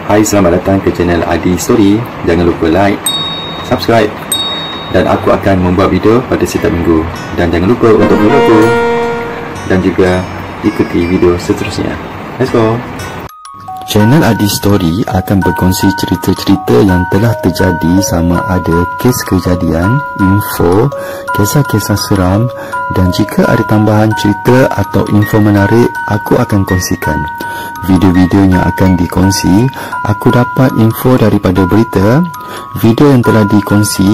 Hai, selamat datang ke channel Adi Story. Jangan lupa like, subscribe, dan aku akan membuat video pada setiap minggu. Dan jangan lupa untuk follow aku dan juga ikuti video seterusnya. Let's go. Channel Adi Story akan berkongsi cerita-cerita yang telah terjadi, sama ada kes kejadian, info, kisah-kisah seram, dan jika ada tambahan cerita atau info menarik, aku akan kongsikan. Video-video yang akan dikongsi, aku dapat info daripada berita, video yang telah dikongsi,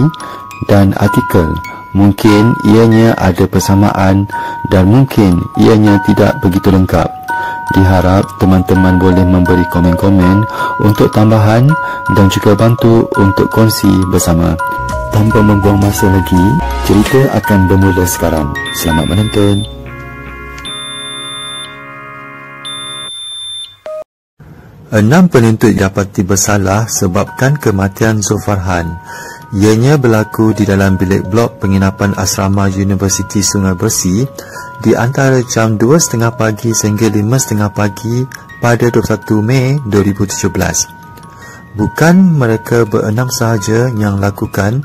dan artikel. Mungkin ianya ada persamaan dan mungkin ianya tidak begitu lengkap. Diharap teman-teman boleh memberi komen-komen untuk tambahan dan juga bantu untuk kongsi bersama. Tanpa membuang masa lagi, cerita akan bermula sekarang. Selamat menonton. Enam penuntut dapati bersalah sebabkan kematian Zulfarhan. Ianya berlaku di dalam bilik blok penginapan asrama Universiti Sungai Bersih di antara jam 2.30 pagi sehingga 5.30 pagi pada 21 Mei 2017. Bukan mereka berenam sahaja yang lakukan,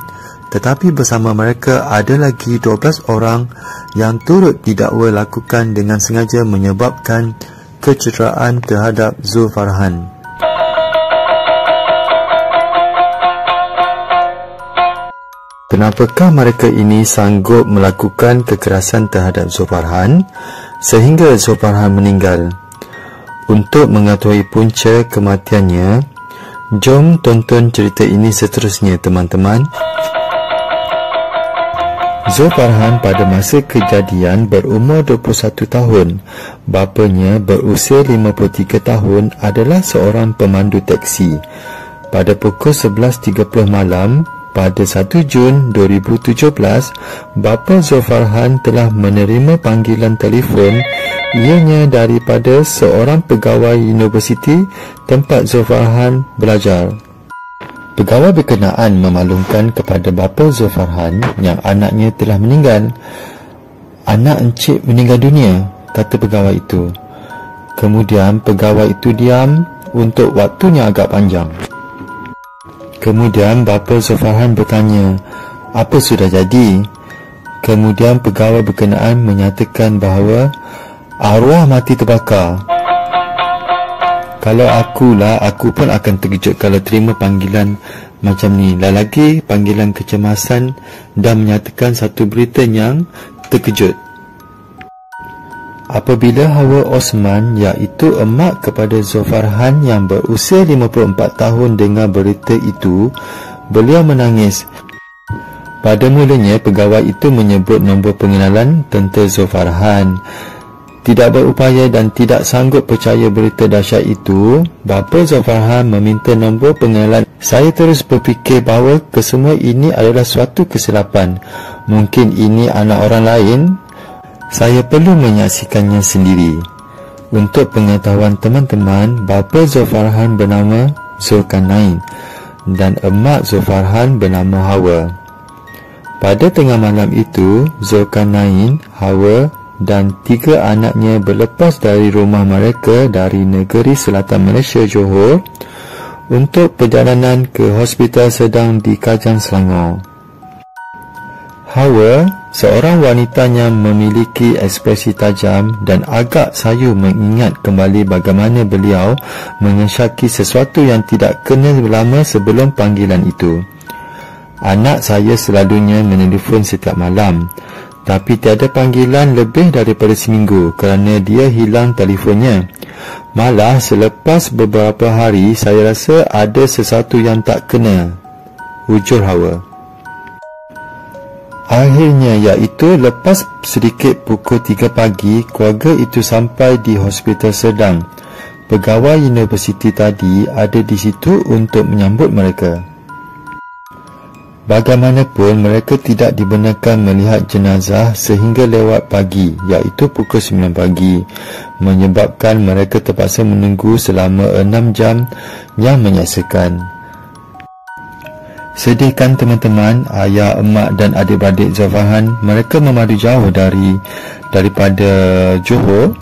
tetapi bersama mereka ada lagi 12 orang yang turut didakwa lakukan dengan sengaja menyebabkan kecederaan terhadap Zulfarhan. Kenapakah mereka ini sanggup melakukan kekerasan terhadap Zulfarhan sehingga Zulfarhan meninggal? Untuk mengetahui punca kematiannya, jom tonton cerita ini seterusnya, teman-teman. Zulfarhan pada masa kejadian berumur 21 tahun. Bapanya berusia 53 tahun adalah seorang pemandu teksi. Pada pukul 11.30 malam, pada 1 Jun 2017, bapa Zulfarhan telah menerima panggilan telefon ianya daripada seorang pegawai universiti tempat Zulfarhan belajar. Pegawai berkenaan memaklumkan kepada bapa Zulfarhan yang anaknya telah meninggal. "Anak encik meninggal dunia," kata pegawai itu. Kemudian pegawai itu diam untuk waktu yang agak panjang. Kemudian bapa Zulfarhan bertanya, "Apa sudah jadi?" Kemudian pegawai berkenaan menyatakan bahawa arwah mati terbakar. "Kalau akulah, aku pun akan terkejut kalau terima panggilan macam ni. Lagi panggilan kecemasan dan menyatakan satu berita yang terkejut." Apabila Hawa Osman, iaitu emak kepada Zulfarhan yang berusia 54 tahun dengar berita itu, beliau menangis. Pada mulanya pegawai itu menyebut nombor pengenalan tentera Zulfarhan. Tidak berupaya dan tidak sanggup percaya berita dahsyat itu, bapa Zulfarhan meminta nombor pengenalan. "Saya terus berfikir bahawa kesemua ini adalah suatu kesilapan. Mungkin ini anak orang lain. Saya perlu menyaksikannya sendiri." Untuk pengetahuan teman-teman, bapa Zulfarhan bernama Zulkarnain dan emak Zulfarhan bernama Hawa. Pada tengah malam itu, Zulkarnain, Hawa dan 3 anaknya berlepas dari rumah mereka dari negeri selatan Malaysia, Johor, untuk perjalanan ke Hospital Sedang di Kajang, Selangor. Hawa, seorang wanita yang memiliki ekspresi tajam dan agak sayu, mengingat kembali bagaimana beliau mengesyaki sesuatu yang tidak kena lama sebelum panggilan itu. "Anak saya selalunya menelefon setiap malam, tapi tiada panggilan lebih daripada seminggu kerana dia hilang telefonnya. Malah selepas beberapa hari saya rasa ada sesuatu yang tak kena," ujar Hawa. Akhirnya, iaitu lepas sedikit pukul 3 pagi, keluarga itu sampai di Hospital Sedang. Pegawai universiti tadi ada di situ untuk menyambut mereka. Bagaimanapun, mereka tidak dibenarkan melihat jenazah sehingga lewat pagi, iaitu pukul 9 pagi, menyebabkan mereka terpaksa menunggu selama 6 jam yang menyaksikan. Sedih kan teman-teman? Ayah, emak dan adik-beradik Zulfarhan, mereka memadu jauh daripada Johor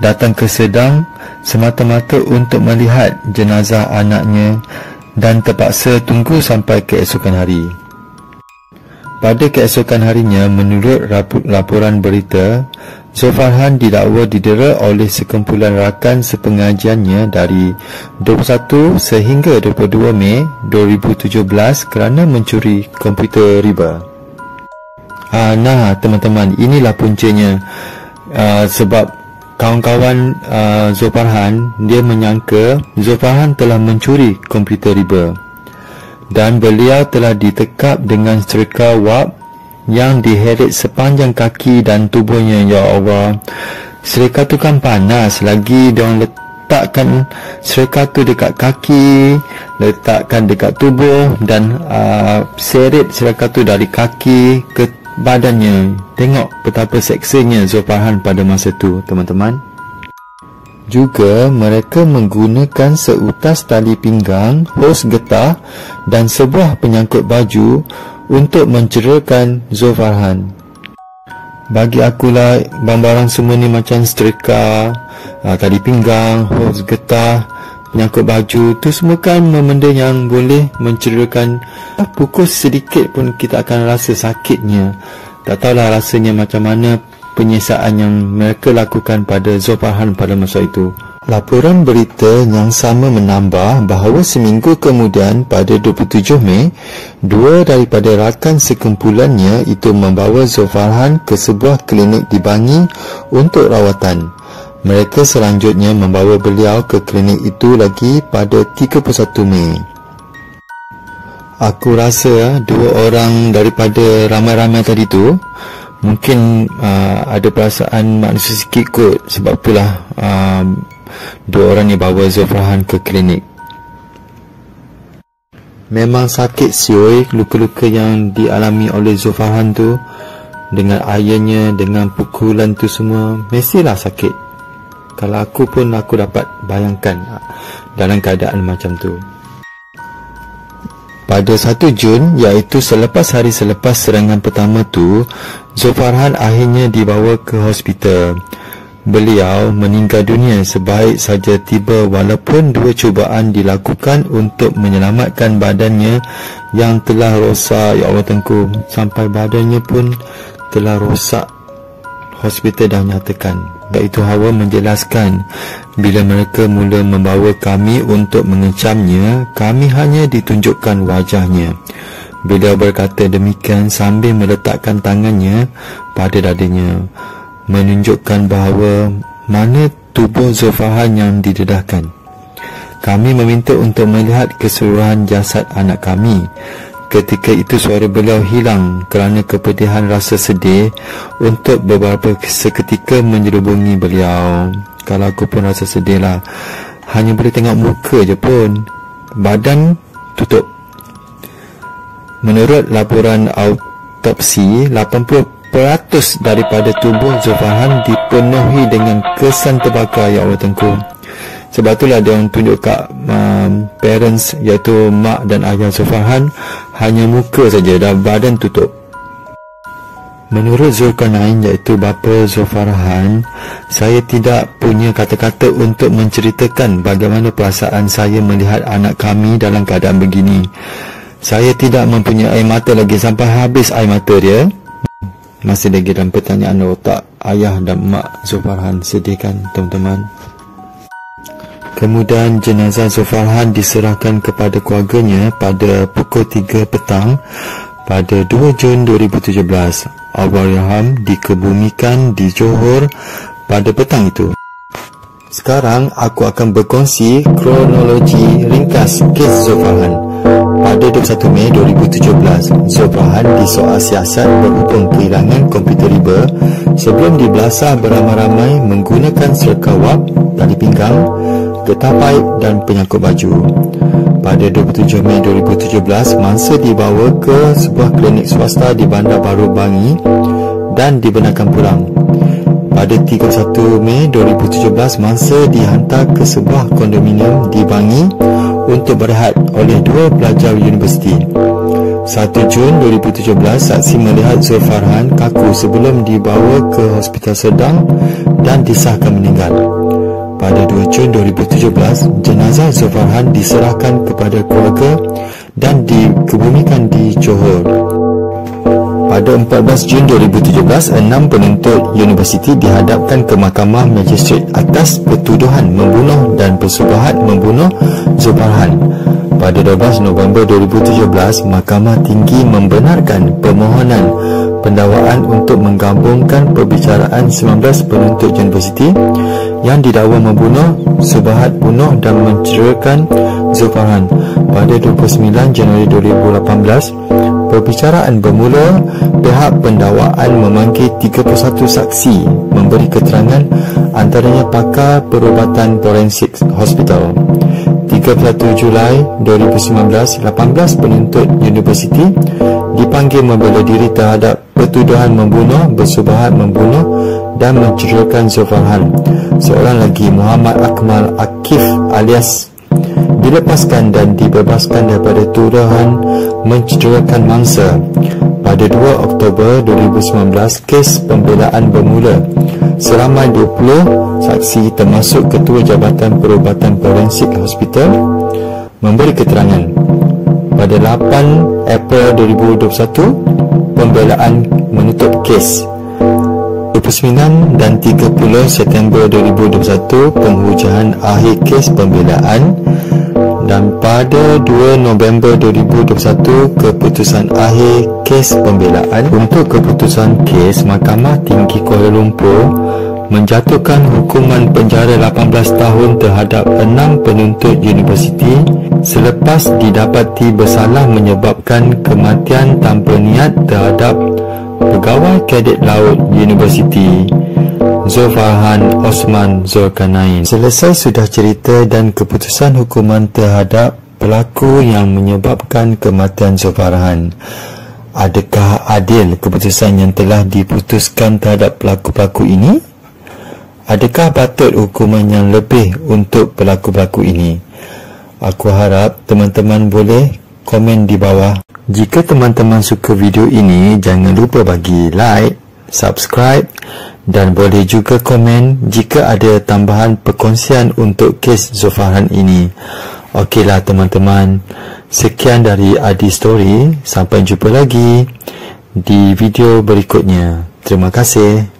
datang ke Sedang semata-mata untuk melihat jenazah anaknya dan terpaksa tunggu sampai keesokan hari. Pada keesokan harinya, menurut laporan berita, Zulfarhan didakwa didera oleh sekumpulan rakan sepengajiannya dari 21 sehingga 22 Mei 2017 kerana mencuri komputer riba. Nah teman-teman, inilah puncanya. Sebab kawan-kawan Zulfarhan, dia menyangka Zulfarhan telah mencuri komputer riba dan beliau telah ditekap dengan serika wap yang diheret sepanjang kaki dan tubuhnya. Ya Allah, serika tu kan panas, lagi diorang letakkan serika tu dekat kaki, letakkan dekat tubuh dan seret serika tu dari kaki ke badannya. Tengok betapa seksanya Zulfarhan pada masa tu, teman-teman. Juga mereka menggunakan seutas tali pinggang, hos getah dan sebuah penyangkut baju untuk mencerakan Zulfarhan. Bagi akulah, barang-barang semua ni macam setrika, tali pinggang, hos getah, penyangkut baju, tu semua kan benda yang boleh mencerakan. Pukul sedikit pun kita akan rasa sakitnya. Tak tahulah rasanya macam mana penyiksaan yang mereka lakukan pada Zulfarhan pada masa itu. Laporan berita yang sama menambah bahawa seminggu kemudian pada 27 Mei, dua daripada rakan sekumpulannya itu membawa Zulfarhan ke sebuah klinik di Bangi untuk rawatan. Mereka selanjutnya membawa beliau ke klinik itu lagi pada 31 Mei. Aku rasa dua orang daripada ramai-ramai tadi tu mungkin ada perasaan manusia sikit kot. Sebab itulah dua orang ni bawa Zulfarhan ke klinik. Memang sakit sioi luka-luka yang dialami oleh Zulfarhan tu, dengan ayahnya, dengan pukulan tu semua. Mestilah sakit. Kalau aku pun aku dapat bayangkan dalam keadaan macam tu. Pada 1 Jun, iaitu hari selepas serangan pertama tu, Zulfarhan akhirnya dibawa ke hospital. Beliau meninggal dunia sebaik saja tiba walaupun dua cubaan dilakukan untuk menyelamatkan badannya yang telah rosak. Ya Allah Tengku, sampai badannya pun telah rosak. Hospital dah nyatakan. Iaitu Hawa menjelaskan, bila mereka mula membawa kami untuk mengecamnya, kami hanya ditunjukkan wajahnya. Beliau berkata demikian sambil meletakkan tangannya pada dadanya, menunjukkan bahawa mana tubuh Zulfarhan yang didedahkan. Kami meminta untuk melihat keseluruhan jasad anak kami. Ketika itu suara beliau hilang kerana kepedihan rasa sedih untuk beberapa seketika menyelubungi beliau. Kalau aku pun rasa sedih lah. Hanya boleh tengok muka je pun, badan tutup. Menurut laporan autopsi, 80% daripada tubuh Zulfarhan dipenuhi dengan kesan terbakar. Ya Allah Tengku. Sebab itulah dia orang tunjuk kat parents, iaitu mak dan ayah Zulfarhan, hanya muka saja dan badan tutup. Menurut Zulkarnain, iaitu bapa Zulfarhan, saya tidak punya kata-kata untuk menceritakan bagaimana perasaan saya melihat anak kami dalam keadaan begini. Saya tidak mempunyai air mata lagi sampai habis air mata dia. Masih lagi dalam pertanyaan otak ayah dan mak Zulfarhan. Sedih kan teman-teman? Kemudian jenazah Zulfarhan diserahkan kepada keluarganya pada pukul 3 petang pada 2 Jun 2017. Allahyarham dikebumikan di Johor pada petang itu. Sekarang aku akan berkongsi kronologi ringkas kes Zulfarhan. Pada 21 Mei 2017, Zulfarhan disoal siasat berhubung kehilangan komputer riba sebelum dibelasah beramai-ramai menggunakan serka wap, tali pinggang, getah paip dan penyangkut baju. Pada 27 Mei 2017, mangsa dibawa ke sebuah klinik swasta di Bandar Baru Bangi dan dibenarkan pulang. Pada 31 Mei 2017, mangsa dihantar ke sebuah kondominium di Bangi untuk berehat oleh dua pelajar universiti. 1 Jun 2017, saksi melihat Zulfarhan kaku sebelum dibawa ke Hospital Sedang dan disahkan meninggal. Pada 2 Jun 2017, jenazah Zulfarhan diserahkan kepada keluarga dan dikebumikan di Johor. Pada 14 Jun 2017, 6 penuntut universiti dihadapkan ke Mahkamah Magistrate atas pertuduhan membunuh dan bersubahat membunuh Zulfarhan. Pada 12 November 2017, Mahkamah Tinggi membenarkan permohonan pendakwaan untuk menggabungkan perbicaraan 19 penuntut universiti yang didakwa membunuh, subahat bunuh dan mencederakan Zulfarhan. Pada 29 Januari 2018, perbicaraan bermula. Pihak pendakwaan memanggil 31 saksi memberi keterangan, antaranya pakar perubatan forensik hospital. 31 Julai 2019, 18 penuntut universiti dipanggil membela diri terhadap pertuduhan membunuh, bersubahat membunuh dan mencederakan Zulfarhan. Seorang lagi, Muhammad Akmal Akif alias, dilepaskan dan dibebaskan daripada tuduhan mencederakan mangsa. Pada 2 Oktober 2019, kes pembelaan bermula. Seramai 20 saksi termasuk Ketua Jabatan Perubatan Forensik Hospital memberi keterangan. Pada 8 April 2021, pembelaan menutup kes. 29 dan 30 September 2021, penghujaan akhir kes pembelaan. Dan pada 2 November 2021, keputusan akhir kes pembelaan. Untuk keputusan kes, Mahkamah Tinggi Kuala Lumpur menjatuhkan hukuman penjara 18 tahun terhadap 6 penuntut universiti selepas didapati bersalah menyebabkan kematian tanpa niat terhadap pegawai kadet laut universiti Zulfarhan Osman Zulkarnain. Selesai sudah cerita dan keputusan hukuman terhadap pelaku yang menyebabkan kematian Zulfarhan. Adakah adil keputusan yang telah diputuskan terhadap pelaku-pelaku ini? Adakah patut hukuman yang lebih untuk pelaku-pelaku ini? Aku harap teman-teman boleh komen di bawah. Jika teman-teman suka video ini, jangan lupa bagi like, subscribe dan boleh juga komen jika ada tambahan perkongsian untuk kes Zulfarhan ini. Okeylah teman-teman, sekian dari Adi Story. Sampai jumpa lagi di video berikutnya. Terima kasih.